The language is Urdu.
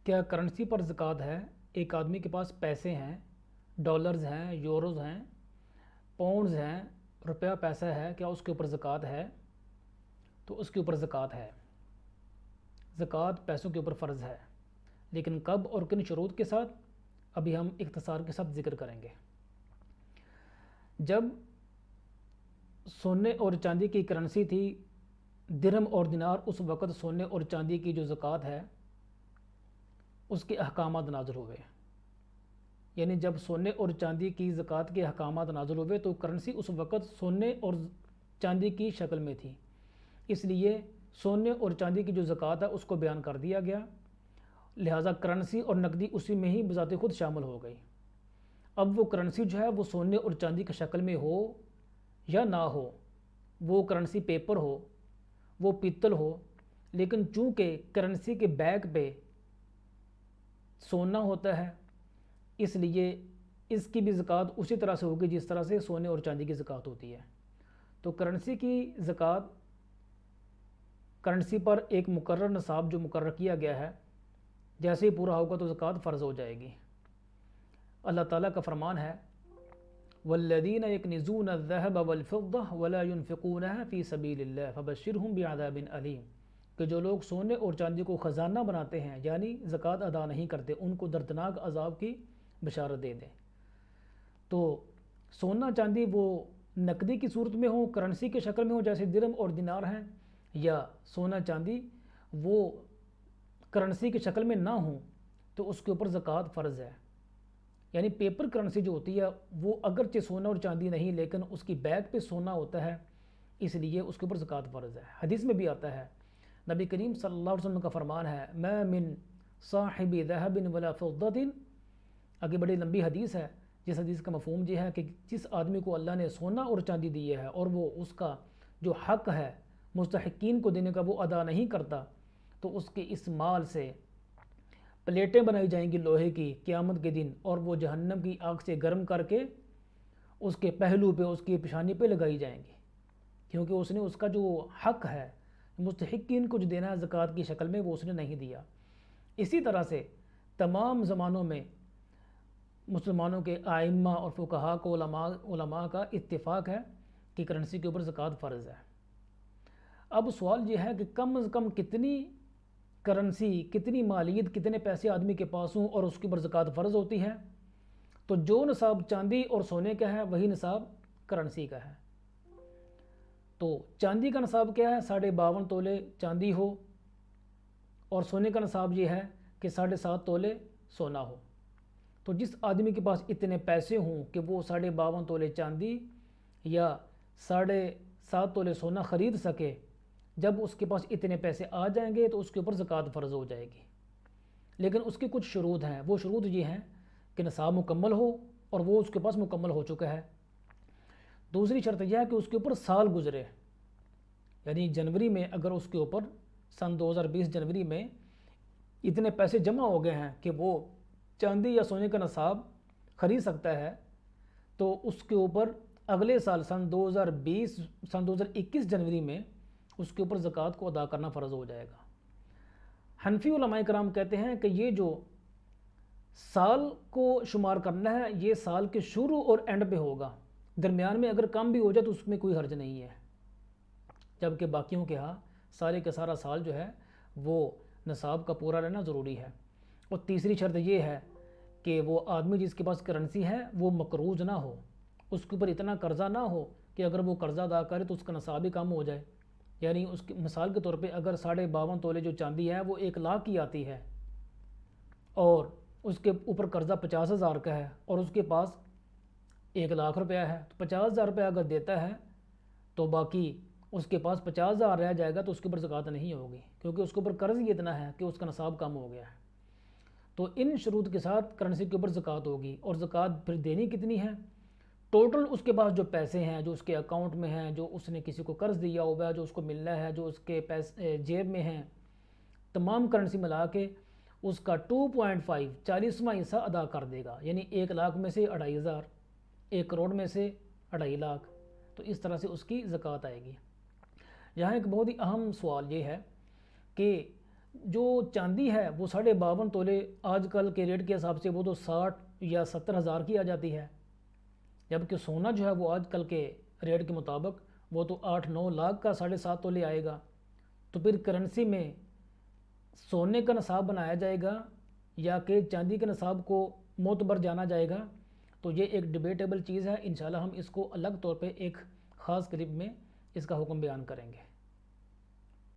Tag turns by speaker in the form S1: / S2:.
S1: کیا کرنسی پر زکوٰۃ ہے؟ ایک آدمی کے پاس پیسے ہیں، ڈالرز ہیں، یوروز ہیں، پاؤنڈز ہیں، روپیہ پیسہ ہے، کیا اس کے اوپر زکوٰۃ ہے؟ تو اس کے اوپر زکوٰۃ ہے۔ زکوٰۃ پیسوں کے اوپر فرض ہے، لیکن کب اور کن شروط کے ساتھ ابھی ہم اختصار کے ساتھ ذکر کریں گے۔ جب سونے اور چاندی کی کرنسی تھی درہم اور دینار، اس وقت سونے اور چاندی کی جو زکوٰۃ ہے اس کے احکامات نازل ہوئے۔ یعنی جب سونے اور چاندی کی زکوٰۃ کے احکامات نازل ہوئے تو کرنسی اس وقت سونے اور چاندی کی شکل میں تھی، اس لیے سونے اور چاندی کی جو زکوٰۃ ہے اس کو بیان کر دیا گیا، لہٰذا کرنسی اور نقدی اسی میں ہی بذات خود شامل ہو گئی۔ اب وہ کرنسی جو ہے وہ سونے اور چاندی کی شکل میں ہو یا نہ ہو، وہ کرنسی پیپر ہو، وہ پیتل ہو، لیکن چونکہ کرنسی کے بیک پہ سونا ہوتا ہے اس لیے اس کی بھی زکوٰۃ اسی طرح سے ہوگی جس طرح سے سونے اور چاندی کی زکوٰۃ ہوتی ہے۔ تو کرنسی کی زکوٰۃ، کرنسی پر ایک مقرر نصاب جو مقرر کیا گیا ہے، جیسے ہی پورا ہوگا تو زکوٰۃ فرض ہو جائے گی۔ اللہ تعالیٰ کا فرمان ہے وَالَّذِينَ يَكْنِزُونَ الذَّهَبَ وَالْفِضَّةَ وَلَا يُنْفِقُونَهَا فِي سَبِيلِ اللَّهِ فَبَشِّرْهُم بِعَذَابٍ أَلِيمٍ، کہ جو لوگ سونے اور چاندی کو خزانہ بناتے ہیں یعنی زکوٰۃ ادا نہیں کرتے، ان کو دردناک عذاب کی بشارت دے دیں۔ تو سونا چاندی وہ نقدی کی صورت میں ہو، کرنسی کی شکل میں ہو جیسے درہم اور دینار ہیں، یا سونا چاندی وہ کرنسی کی شکل میں نہ ہوں تو اس کے اوپر زکوٰۃ فرض ہے۔ یعنی پیپر کرنسی جو ہوتی ہے وہ اگرچہ سونا اور چاندی نہیں لیکن اس کی بیک پہ سونا ہوتا ہے، اس لیے اس کے اوپر زکوٰۃ فرض ہے۔ حدیث میں بھی آتا ہے، نبی کریم صلی اللہ علیہ وسلم کا فرمان ہے مَا مِن صَاحِبِ ذَهَبٍ وَلَا فِضَّةٍ، آگے بڑی لمبی حدیث ہے، جس حدیث کا مفہوم یہ ہے کہ جس آدمی کو اللہ نے سونا اور چاندی دی ہے اور وہ اس کا جو حق ہے مستحقین کو دینے کا وہ ادا نہیں کرتا، تو اس کے اس مال سے پلیٹیں بنائی جائیں گی لوہے کی قیامت کے دن، اور وہ جہنم کی آگ سے گرم کر کے اس کے پہلو پہ، اس کی پیشانی پہ لگائی جائیں گی، کیونکہ اس نے اس کا جو حق ہے مستحقین کو جو دینا ہے زکوٰۃ کی شکل میں وہ اس نے نہیں دیا۔ اسی طرح سے تمام زمانوں میں مسلمانوں کے ائمہ اور فقہاء کو علماء کا اتفاق ہے کہ کرنسی کے اوپر زکوٰۃ فرض ہے۔ اب سوال یہ ہے کہ کم از کم کتنی کرنسی، کتنی مالیت، کتنے پیسے آدمی کے پاس ہوں اور اس کے اوپر زکوٰۃ فرض ہوتی ہے؟ تو جو نصاب چاندی اور سونے کا ہے وہی نصاب کرنسی کا ہے۔ تو چاندی کا نصاب کیا ہے؟ 52.5 تولے چاندی ہو، اور سونے کا نصاب یہ ہے کہ 7.5 تولے سونا ہو۔ تو جس آدمی کے پاس اتنے پیسے ہوں کہ وہ 52.5 تولے چاندی یا 7.5 تولے سونا خرید سکے، جب اس کے پاس اتنے پیسے آ جائیں گے تو اس کے اوپر زکوٰۃ فرض ہو جائے گی۔ لیکن اس کی کچھ شروط ہیں، وہ شروط یہ ہیں کہ نصاب مکمل ہو اور وہ اس کے پاس مکمل ہو چکا ہے۔ دوسری شرط یہ ہے کہ اس کے اوپر سال گزرے، یعنی جنوری میں اگر اس کے اوپر سن 2020 جنوری میں اتنے پیسے جمع ہو گئے ہیں کہ وہ چاندی یا سونے کا نصاب خرید سکتا ہے، تو اس کے اوپر اگلے سال سن 2021 جنوری میں اس کے اوپر زکوٰۃ کو ادا کرنا فرض ہو جائے گا۔ حنفی علماء کرام کہتے ہیں کہ یہ جو سال کو شمار کرنا ہے یہ سال کے شروع اور اینڈ پہ ہوگا، درمیان میں اگر کم بھی ہو جائے تو اس میں کوئی حرج نہیں ہے، جبکہ باقیوں کے ہاں سارے کا سارا سال جو ہے وہ نصاب کا پورا رہنا ضروری ہے۔ اور تیسری شرط یہ ہے کہ وہ آدمی جس کے پاس کرنسی ہے وہ مقروض نہ ہو، اس کے اوپر اتنا قرضہ نہ ہو کہ اگر وہ قرضہ ادا کرے تو اس کا نصاب ہی کم ہو جائے۔ یعنی اس کی مثال کے طور پہ اگر 52.5 تولے جو چاندی ہے وہ 1 لاکھ کی آتی ہے اور اس کے اوپر قرضہ 50,000 کا ہے اور اس کے پاس 1 لاکھ روپیہ ہے، تو 50,000 روپیہ اگر دیتا ہے تو باقی اس کے پاس 50,000 رہ جائے گا، تو اس کے اوپر زکوٰۃ نہیں ہوگی کیونکہ اس کے اوپر قرض ہی اتنا ہے کہ اس کا نصاب کم ہو گیا ہے۔ تو ان شروط کے ساتھ کرنسی کے اوپر زکوٰۃ ہوگی، اور زکوٰۃ پھر دینی کتنی ہے؟ ٹوٹل اس کے پاس جو پیسے ہیں جو اس کے اکاؤنٹ میں ہیں، جو اس نے کسی کو قرض دیا ہوا ہے، جو اس کو ملنا ہے، جو اس کے پیسے جیب میں ہیں، تمام کرنسی ملا کے اس کا 2.5 40واں حصہ ادا کر دے گا، یعنی 1 لاکھ میں سے 2,500، 1 کروڑ میں سے 2.5 لاکھ، تو اس طرح سے اس کی زکوٰۃ آئے گی۔ یہاں ایک بہت ہی اہم سوال یہ ہے کہ جو چاندی ہے وہ 52.5 تولے آج کل کے ریٹ کے حساب سے وہ تو 60 یا 70 ہزار کی آ جاتی ہے، جبکہ سونا جو ہے وہ آج کل کے ریٹ کے مطابق وہ تو 8-9 لاکھ کا 7.5 تولے آئے گا۔ تو پھر کرنسی میں سونے کا نصاب بنایا جائے گا یا کہ چاندی کے نصاب کو معتبر جانا جائے گا، تو یہ ایک ڈیبیٹیبل چیز ہے۔ انشاءاللہ ہم اس کو الگ طور پہ ایک خاص کلپ میں اس کا حکم بیان کریں گے۔